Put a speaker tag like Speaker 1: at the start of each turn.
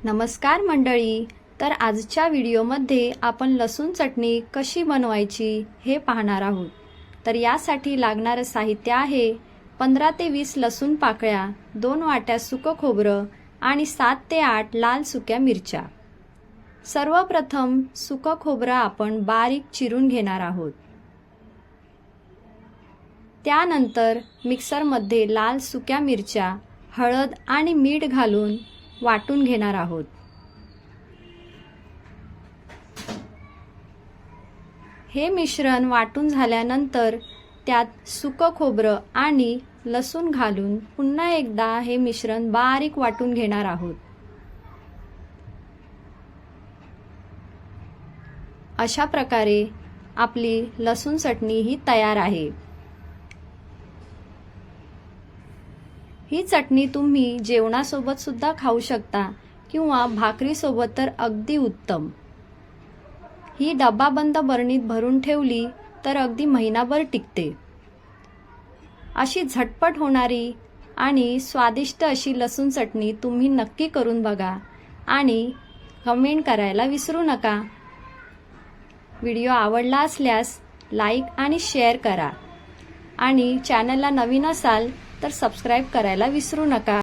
Speaker 1: नमस्कार मंडळी. तर आजच्या व्हिडिओमध्ये आपण लसूण चटणी कशी बनवायची हे पाहणार आहोत. तर यासाठी लागणारे साहित्य आहे 15 ते 20 लसूण पाकळ्या, 2 वाट्या सुकं खोबरं आणि 7 ते 8 लाल सुक्या मिरच्या. सर्वप्रथम सुकं खोबरं आपण बारीक चिरून घेणार आहोत. त्यानंतर मिक्सरमध्ये लाल सुक्या मिरच्या, हळद आणि मीठ घालून वाटून घेणार आहोत. हे मिश्रण वाटून झाल्यानंतर त्यात सुकं खोबरं आणि लसूण घालून पुन्हा एकदा हे मिश्रण बारीक वाटून घेणार आहोत. अशा प्रकारे आपली लसूण चटणी ही तयार आहे. ही चटणी तुम्ही जेवणासोबत सुद्धा खाऊ शकता किंवा भाकरीसोबत तर अगदी उत्तम. ही डब्बाबंद बरणीत भरून ठेवली तर अगदी महिनाभर टिकते. अशी झटपट होणारी आणि स्वादिष्ट अशी लसूण चटणी तुम्ही नक्की करून बघा आणि कमेंट करायला विसरू नका. व्हिडिओ आवडला असल्यास लाईक आणि शेअर करा आणि चॅनलला नवीन असाल तर सबस्क्राईब करायला विसरू नका.